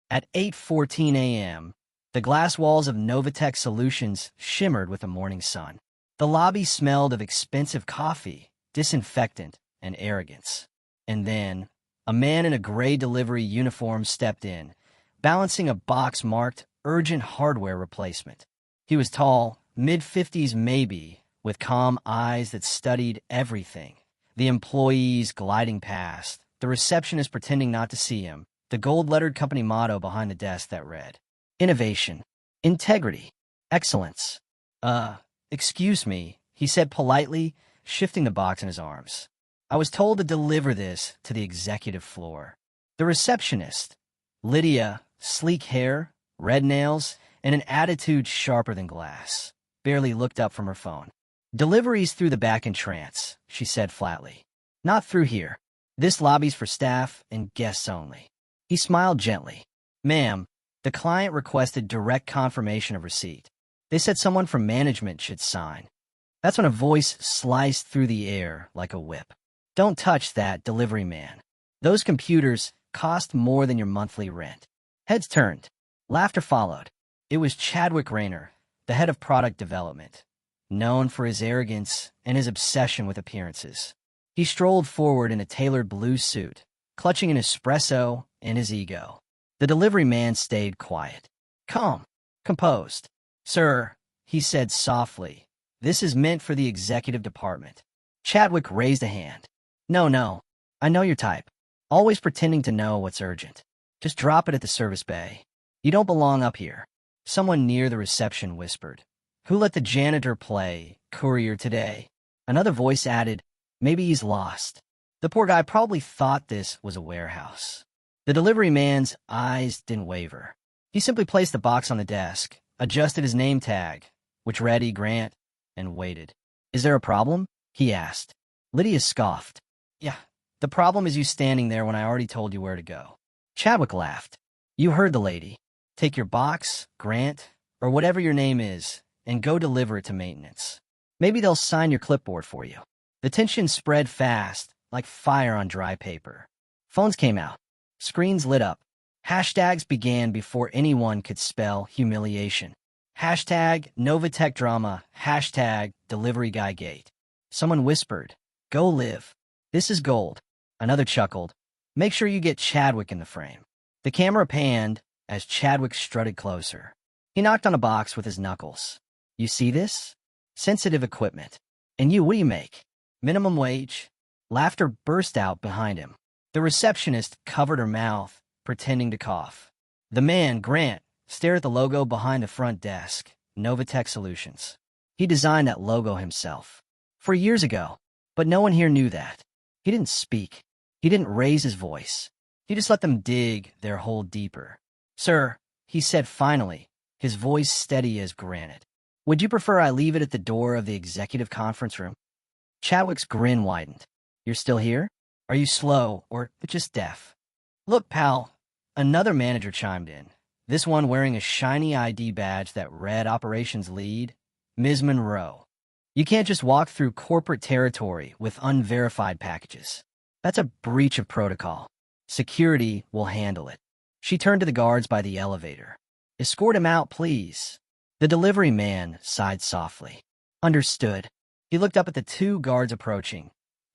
At 8:14 a.m., the glass walls of Novatech Solutions shimmered with the morning sun. The lobby smelled of expensive coffee, disinfectant, and arrogance. And then, a man in a gray delivery uniform stepped in, balancing a box marked Urgent Hardware Replacement. He was tall, mid-50s maybe, with calm eyes that studied everything. The employees gliding past, the receptionist pretending not to see him, the gold-lettered company motto behind the desk that read, "Innovation, Integrity, Excellence." Excuse me, he said politely, shifting the box in his arms. "I was told to deliver this to the executive floor." The receptionist, Lydia, sleek hair, red nails, and an attitude sharper than glass, barely looked up from her phone. "Deliveries through the back entrance," she said flatly. "Not through here. This lobby's for staff and guests only." He smiled gently. "Ma'am, the client requested direct confirmation of receipt. They said someone from management should sign." That's when a voice sliced through the air like a whip. "Don't touch that, delivery man. Those computers cost more than your monthly rent." Heads turned. Laughter followed. It was Chadwick Rayner, the head of product development, known for his arrogance and his obsession with appearances. He strolled forward in a tailored blue suit, clutching an espresso and his ego. The delivery man stayed quiet, calm, composed. "Sir," he said softly, "this is meant for the executive department." Chadwick raised a hand. No, I know your type. Always pretending to know what's urgent. Just drop it at the service bay. You don't belong up here." Someone near the reception whispered, "Who let the janitor play courier today?" Another voice added, "Maybe he's lost." The poor guy probably thought this was a warehouse. The delivery man's eyes didn't waver. He simply placed the box on the desk, adjusted his name tag, which read E. Grant, and waited. "Is there a problem?" he asked. Lydia scoffed. "Yeah, the problem is you standing there when I already told you where to go." Chadwick laughed. "You heard the lady. Take your box, Grant, or whatever your name is, and go deliver it to maintenance. Maybe they'll sign your clipboard for you." The tension spread fast, like fire on dry paper. Phones came out. Screens lit up. Hashtags began before anyone could spell humiliation. Hashtag Novatech drama. Hashtag Delivery Guy Gate. Someone whispered, "Go live. This is gold." Another chuckled, "Make sure you get Chadwick in the frame." The camera panned as Chadwick strutted closer. He knocked on a box with his knuckles. "You see this? Sensitive equipment. And you, what do you make? Minimum wage?" Laughter burst out behind him. The receptionist covered her mouth, pretending to cough. The man, Grant, stared at the logo behind the front desk, Novatech Solutions. He designed that logo himself. 4 years ago, but no one here knew that. He didn't speak. He didn't raise his voice. He just let them dig their hole deeper. "Sir," he said finally, his voice steady as granite, "would you prefer I leave it at the door of the executive conference room?" Chadwick's grin widened. "You're still here? Are you slow or just deaf?" "Look, pal," another manager chimed in, this one wearing a shiny ID badge that read Operations Lead, Ms. Monroe. "You can't just walk through corporate territory with unverified packages. That's a breach of protocol. Security will handle it." She turned to the guards by the elevator. "Escort him out, please." The delivery man sighed softly. "Understood." He looked up at the 2 guards approaching,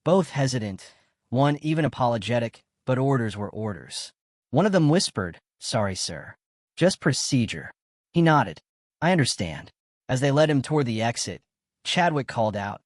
both hesitant, one even apologetic, but orders were orders. One of them whispered, "Sorry, sir. Just procedure." He nodded. "I understand." As they led him toward the exit, Chadwick called out,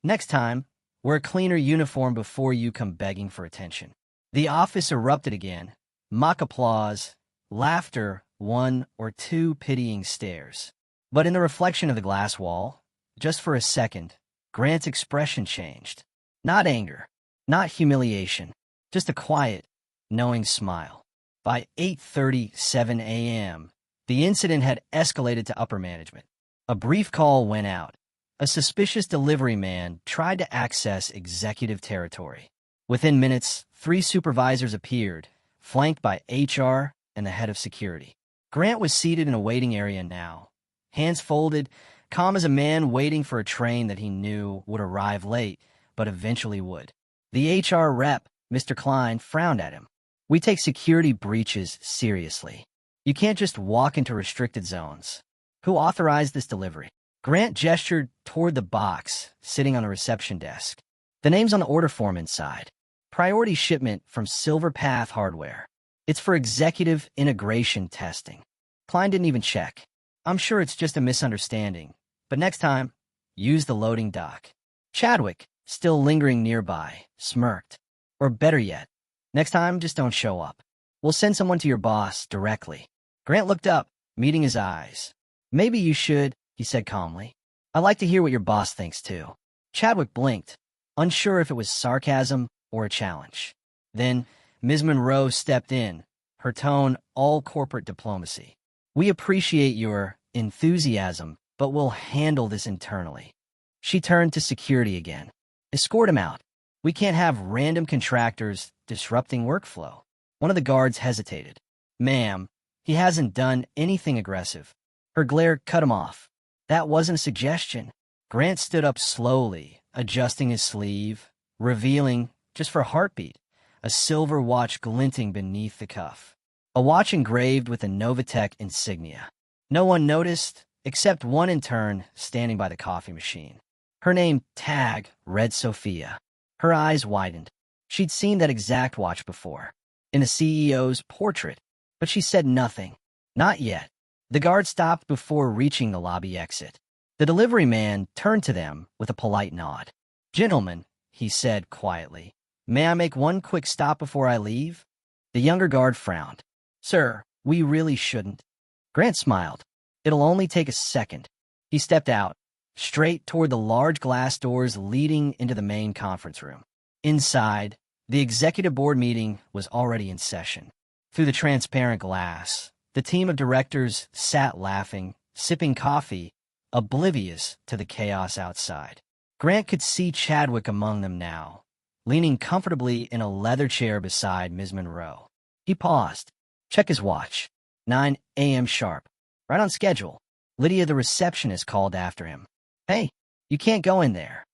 "Next time, wear a cleaner uniform before you come begging for attention." The office erupted again. Mock applause, laughter, 1 or 2 pitying stares. But in the reflection of the glass wall, just for a second, Grant's expression changed. Not anger, not humiliation, just a quiet, knowing smile. By 8:37 a.m., the incident had escalated to upper management. A brief call went out. A suspicious delivery man tried to access executive territory. Within minutes, 3 supervisors appeared, flanked by HR and the head of security. Grant was seated in a waiting area now, hands folded, calm as a man waiting for a train that he knew would arrive late, but eventually would. The HR rep, Mr. Klein, frowned at him. We take security breaches seriously. You can't just walk into restricted zones. Who authorized this delivery? Grant gestured toward the box sitting on the reception desk. The name's on the order form inside. Priority shipment from Silver Path Hardware. It's for executive integration testing. Klein didn't even check. I'm sure it's just a misunderstanding, but next time, use the loading dock. Chadwick, still lingering nearby, smirked. Or better yet, next time, just don't show up. We'll send someone to your boss directly. Grant looked up, meeting his eyes. Maybe you should, he said calmly. I'd like to hear what your boss thinks, too. Chadwick blinked, unsure if it was sarcasm or a challenge. Then, Ms. Monroe stepped in, her tone all corporate diplomacy. We appreciate your enthusiasm, but we'll handle this internally. She turned to security again. Escort him out. We can't have random contractors disrupting workflow. One of the guards hesitated. Ma'am, he hasn't done anything aggressive. Her glare cut him off. That wasn't a suggestion. Grant stood up slowly, adjusting his sleeve, revealing, just for a heartbeat, a silver watch glinting beneath the cuff. A watch engraved with a Novatech insignia. No one noticed, except one intern standing by the coffee machine. Her name tag read Sophia. Her eyes widened. She'd seen that exact watch before, in the CEO's portrait, but she said nothing. Not yet. The guard stopped before reaching the lobby exit. The delivery man turned to them with a polite nod. Gentlemen, he said quietly, may I make one quick stop before I leave? The younger guard frowned. Sir, we really shouldn't. Grant smiled. It'll only take a second. He stepped out, straight toward the large glass doors leading into the main conference room. Inside, the executive board meeting was already in session. Through the transparent glass, the team of directors sat laughing, sipping coffee, oblivious to the chaos outside. Grant could see Chadwick among them now, leaning comfortably in a leather chair beside Ms. Monroe. He paused. Check his watch. 9 a.m. sharp. Right on schedule. Lydia, the receptionist, called after him. Hey, you can't go in there.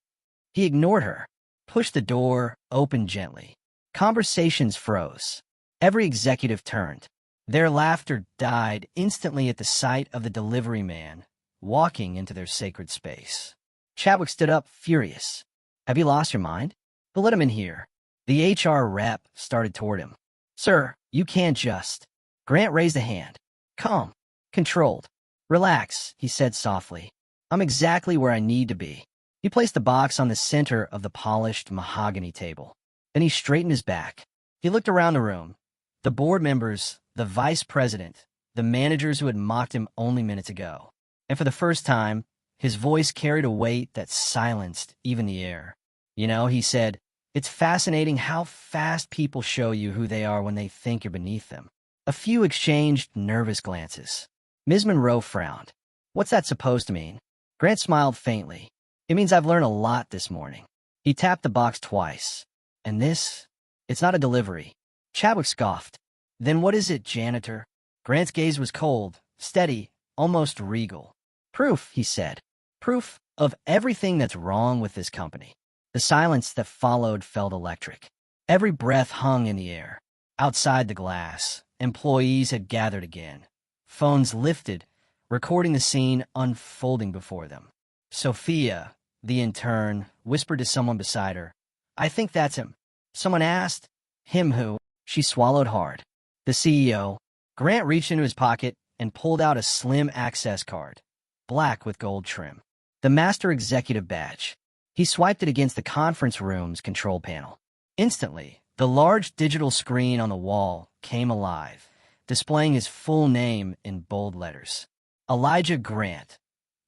He ignored her, pushed the door open gently. Conversations froze. Every executive turned. Their laughter died instantly at the sight of the delivery man walking into their sacred space. Chadwick stood up, furious. Have you lost your mind? But let him in here. The HR rep started toward him. Sir, you can't just. Grant raised a hand. Calm. Controlled. Relax, he said softly. I'm exactly where I need to be. He placed the box on the center of the polished mahogany table. Then he straightened his back. He looked around the room. The board members, the vice president, the managers who had mocked him only minutes ago. And for the first time, his voice carried a weight that silenced even the air. You know, he said, it's fascinating how fast people show you who they are when they think you're beneath them. A few exchanged nervous glances. Ms. Monroe frowned. What's that supposed to mean? Grant smiled faintly. It means I've learned a lot this morning. He tapped the box twice. And this? It's not a delivery. Chadwick scoffed. Then what is it, janitor? Grant's gaze was cold, steady, almost regal. Proof, he said. Proof of everything that's wrong with this company. The silence that followed felt electric. Every breath hung in the air. Outside the glass, employees had gathered again. Phones lifted, recording the scene unfolding before them. Sophia, the intern, whispered to someone beside her. I think that's him. Someone asked. Him who? She swallowed hard. The CEO. Grant reached into his pocket and pulled out a slim access card, black with gold trim. The master executive badge. He swiped it against the conference room's control panel. Instantly, the large digital screen on the wall came alive, displaying his full name in bold letters. Elijah Grant,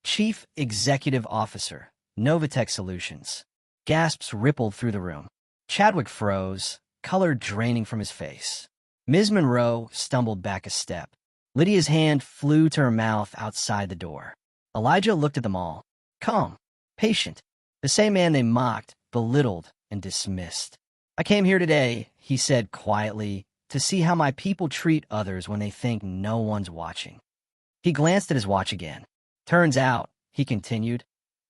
Chief Executive Officer, Novatech Solutions. Gasps rippled through the room. Chadwick froze, color draining from his face. Ms. Monroe stumbled back a step. Lydia's hand flew to her mouth outside the door. Elijah looked at them all. Calm, patient. The same man they mocked, belittled, and dismissed. I came here today, he said quietly, to see how my people treat others when they think no one's watching. He glanced at his watch again. Turns out, he continued,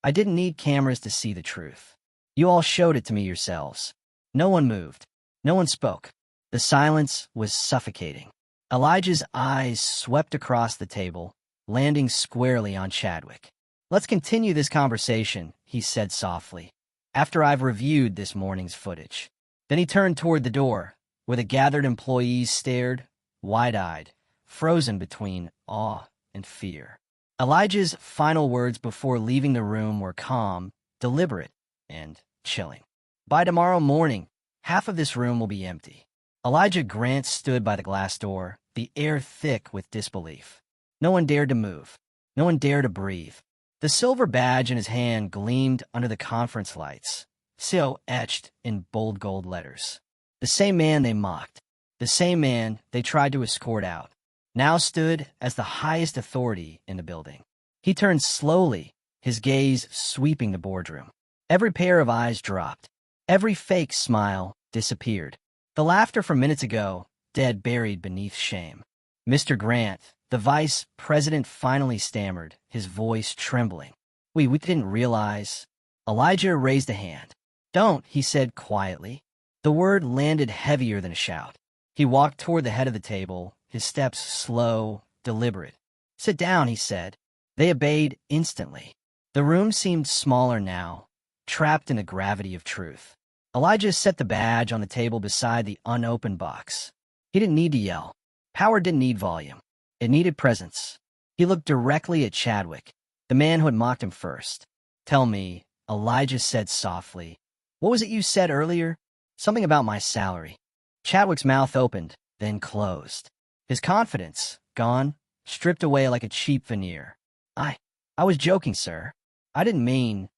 I didn't need cameras to see the truth. You all showed it to me yourselves. No one moved. No one spoke. The silence was suffocating. Elijah's eyes swept across the table, landing squarely on Chadwick. "Let's continue this conversation," he said softly, "after I've reviewed this morning's footage." Then he turned toward the door, where the gathered employees stared, wide-eyed, frozen between awe and fear. Elijah's final words before leaving the room were calm, deliberate, and chilling. "By tomorrow morning, half of this room will be empty." Elijah Grant stood by the glass door, the air thick with disbelief. No one dared to move. No one dared to breathe. The silver badge in his hand gleamed under the conference lights, so etched in bold gold letters. The same man they mocked, the same man they tried to escort out, now stood as the highest authority in the building. He turned slowly, his gaze sweeping the boardroom. Every pair of eyes dropped. Every fake smile disappeared. The laughter from minutes ago, dead buried beneath shame. "Mr. Grant," the vice president finally stammered, his voice trembling. We didn't realize." Elijah raised a hand. "Don't," he said quietly. The word landed heavier than a shout. He walked toward the head of the table, his steps slow, deliberate. "Sit down," he said. They obeyed instantly. The room seemed smaller now, trapped in the gravity of truth. Elijah set the badge on the table beside the unopened box. He didn't need to yell. Power didn't need volume. It needed presence. He looked directly at Chadwick, the man who had mocked him first. "Tell me," Elijah said softly, "what was it you said earlier? Something about my salary." Chadwick's mouth opened, then closed. His confidence, gone, stripped away like a cheap veneer. I was joking, sir. I didn't mean—"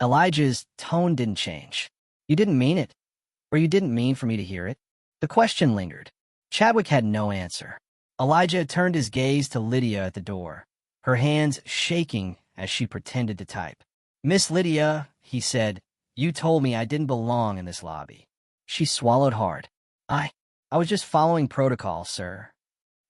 Elijah's tone didn't change. "You didn't mean it, or you didn't mean for me to hear it?" The question lingered. Chadwick had no answer. Elijah turned his gaze to Lydia at the door, her hands shaking as she pretended to type. "Miss Lydia," he said, "you told me I didn't belong in this lobby." She swallowed hard. I was just following protocol, sir."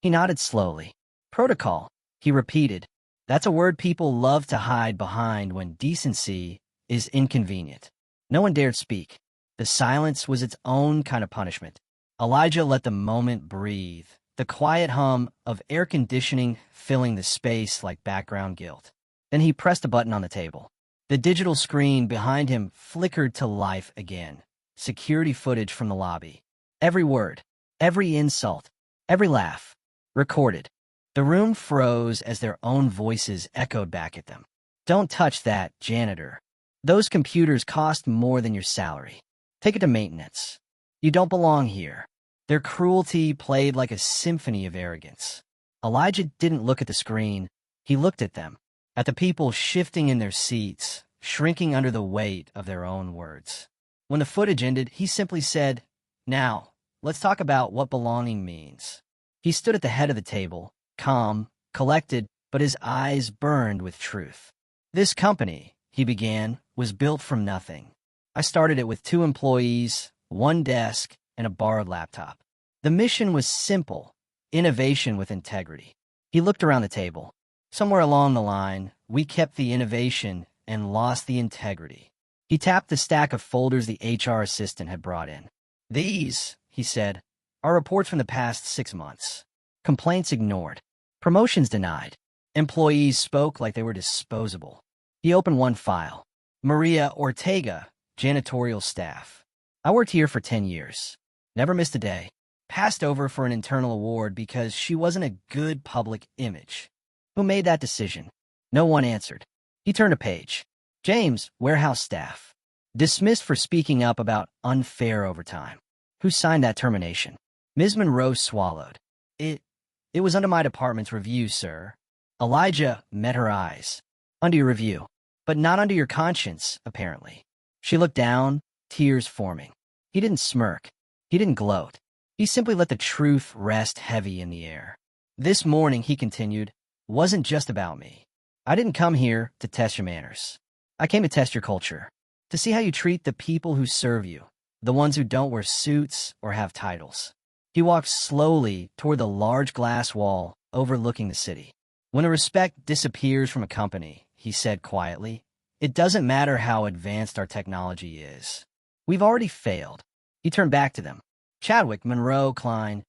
He nodded slowly. "Protocol," he repeated. "That's a word people love to hide behind when decency is inconvenient." No one dared speak. The silence was its own kind of punishment. Elijah let the moment breathe, the quiet hum of air conditioning filling the space like background guilt. Then he pressed a button on the table. The digital screen behind him flickered to life again. Security footage from the lobby. Every word, every insult, every laugh, recorded. The room froze as their own voices echoed back at them. "Don't touch that, janitor. Those computers cost more than your salary. Take it to maintenance. You don't belong here." Their cruelty played like a symphony of arrogance. Elijah didn't look at the screen. He looked at them, at the people shifting in their seats, shrinking under the weight of their own words. When the footage ended, he simply said, "Now, let's talk about what belonging means." He stood at the head of the table, calm, collected, but his eyes burned with truth. "This company," he began, "was built from nothing. I started it with 2 employees, 1 desk, and a borrowed laptop. The mission was simple, innovation with integrity." He looked around the table. Somewhere along the line, we kept the innovation and lost the integrity. He tapped the stack of folders the HR assistant had brought in. "These," he said, "are reports from the past 6 months. Complaints ignored. Promotions denied. Employees spoke like they were disposable." He opened one file. "Maria Ortega, janitorial staff. I worked here for 10 years. Never missed a day. Passed over for an internal award because she wasn't a good public image." Who made that decision? No one answered. He turned a page. "James, warehouse staff. Dismissed for speaking up about unfair overtime. Who signed that termination?" Ms. Monroe swallowed. It was under my department's review, sir." Elijah met her eyes. "Under your review, but not under your conscience, apparently." She looked down, tears forming. He didn't smirk. He didn't gloat. He simply let the truth rest heavy in the air. "This morning," he continued, "wasn't just about me. I didn't come here to test your manners. I came to test your culture, to see how you treat the people who serve you, the ones who don't wear suits or have titles." He walked slowly toward the large glass wall overlooking the city. "When the respect disappears from a company," he said quietly, "it doesn't matter how advanced our technology is. We've already failed." He turned back to them. Chadwick, Monroe, Klein.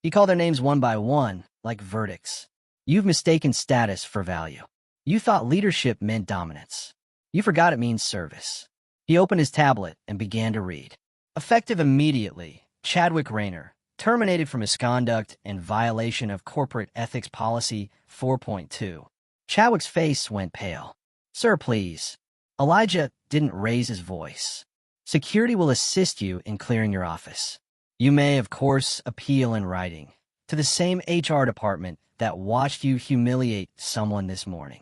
He called their names one by one, like verdicts. You've mistaken status for value. You thought leadership meant dominance. You forgot it means service. He opened his tablet and began to read. Effective immediately, Chadwick Rayner, terminated for misconduct and violation of corporate ethics policy 4.2. Chadwick's face went pale. Sir, please. Elijah didn't raise his voice. Security will assist you in clearing your office. You may, of course, appeal in writing to the same HR department that watched you humiliate someone this morning.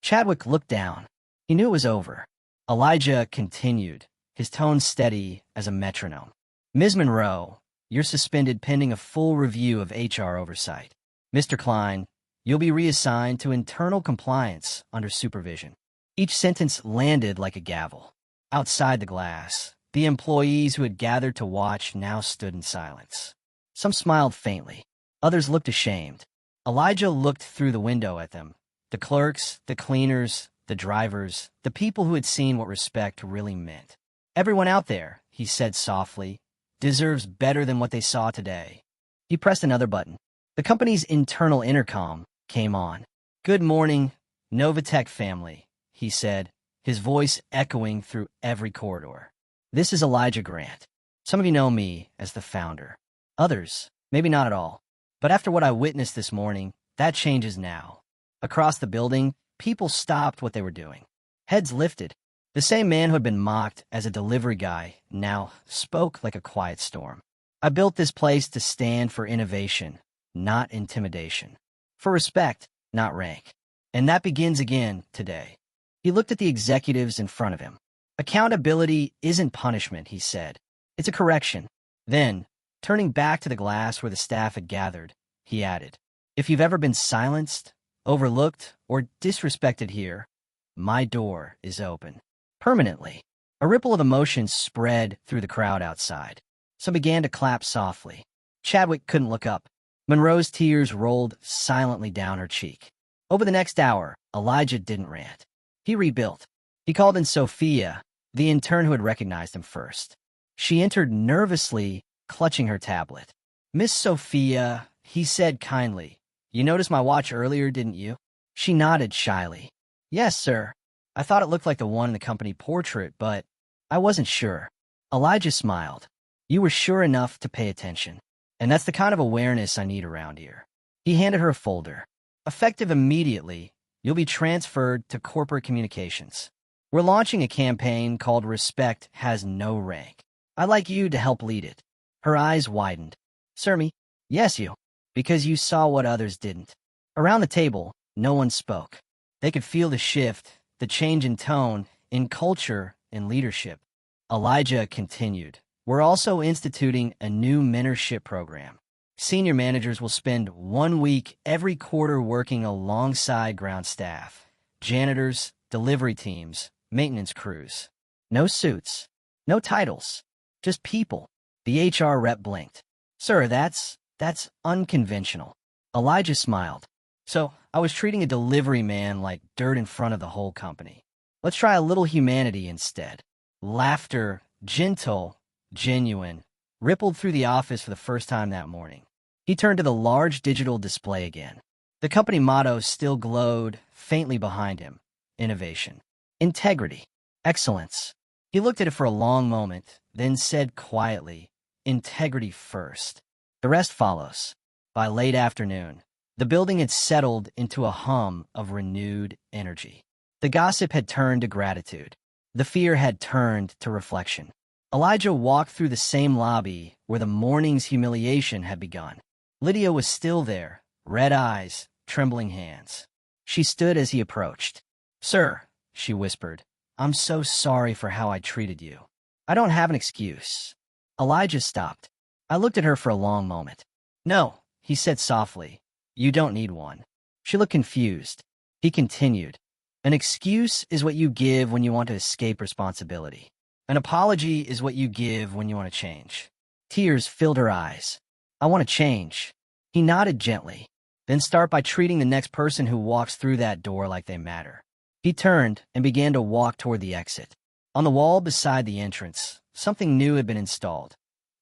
Chadwick looked down. He knew it was over. Elijah continued, his tone steady as a metronome. Ms. Monroe, you're suspended pending a full review of HR oversight. Mr. Klein, you'll be reassigned to internal compliance under supervision. Each sentence landed like a gavel. Outside the glass, the employees who had gathered to watch now stood in silence. Some smiled faintly. Others looked ashamed. Elijah looked through the window at them. The clerks, the cleaners, the drivers, the people who had seen what respect really meant. Everyone out there, he said softly, deserves better than what they saw today. He pressed another button. The company's internal intercom came on. Good morning, Novatech family, he said, his voice echoing through every corridor. This is Elijah Grant. Some of you know me as the founder. Others, maybe not at all. But after what I witnessed this morning, that changes now. Across the building, people stopped what they were doing. Heads lifted. The same man who had been mocked as a delivery guy now spoke like a quiet storm. I built this place to stand for innovation, not intimidation. For respect, not rank. And that begins again today. He looked at the executives in front of him. Accountability isn't punishment, he said. It's a correction. Then, turning back to the glass where the staff had gathered, he added, if you've ever been silenced, overlooked, or disrespected here, my door is open. Permanently. A ripple of emotion spread through the crowd outside. Some began to clap softly. Chadwick couldn't look up. Monroe's tears rolled silently down her cheek. Over the next hour, Elijah didn't rant. He rebuilt. He called in Sophia, the intern who had recognized him first. She entered nervously, clutching her tablet. Miss Sophia, he said kindly, you noticed my watch earlier, didn't you? She nodded shyly. Yes, sir. I thought it looked like the one in the company portrait, but I wasn't sure. Elijah smiled. You were sure enough to pay attention. And that's the kind of awareness I need around here. He handed her a folder. Effective immediately, you'll be transferred to corporate communications. We're launching a campaign called Respect Has No Rank. I'd like you to help lead it. Her eyes widened. Sir, me? Yes, you. Because you saw what others didn't. Around the table, no one spoke. They could feel the shift, the change in tone, in culture, in leadership. Elijah continued. We're also instituting a new mentorship program. Senior managers will spend 1 week every quarter working alongside ground staff, janitors, delivery teams, maintenance crews. No suits, no titles, just people. The HR rep blinked. Sir, that's unconventional. Elijah smiled. So, I was treating a delivery man like dirt in front of the whole company. Let's try a little humanity instead. Laughter, gentle, genuine, rippled through the office for the first time that morning. He turned to the large digital display again. The company motto still glowed faintly behind him. Innovation. Integrity. Excellence. He looked at it for a long moment, then said quietly, integrity first. The rest follows. By late afternoon, the building had settled into a hum of renewed energy. The gossip had turned to gratitude. The fear had turned to reflection. Elijah walked through the same lobby where the morning's humiliation had begun. Lydia was still there, red eyes, trembling hands. She stood as he approached. Sir, she whispered, I'm so sorry for how I treated you. I don't have an excuse. Elijah stopped. I looked at her for a long moment. No, he said softly. You don't need one. She looked confused. He continued. An excuse is what you give when you want to escape responsibility. An apology is what you give when you want to change. Tears filled her eyes. I want to change. He nodded gently. Then start by treating the next person who walks through that door like they matter. He turned and began to walk toward the exit. On the wall beside the entrance, something new had been installed.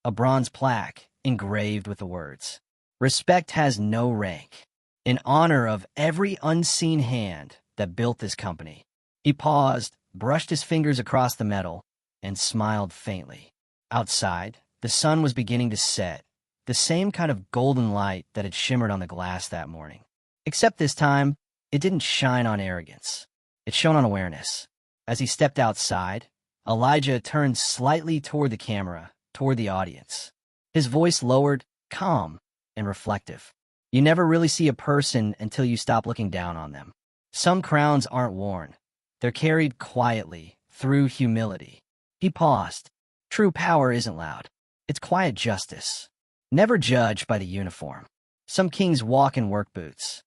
a bronze plaque engraved with the words, "Respect has no rank," in honor of every unseen hand that built this company. He paused, brushed his fingers across the metal, and smiled faintly. Outside, the sun was beginning to set, the same kind of golden light that had shimmered on the glass that morning. Except this time, it didn't shine on arrogance. It shone on awareness. As he stepped outside, Elijah turned slightly toward the camera, toward the audience. His voice lowered, calm and reflective. You never really see a person until you stop looking down on them. Some crowns aren't worn. They're carried quietly, through humility. He paused. True power isn't loud. It's quiet justice. Never judge by the uniform. Some kings walk in work boots.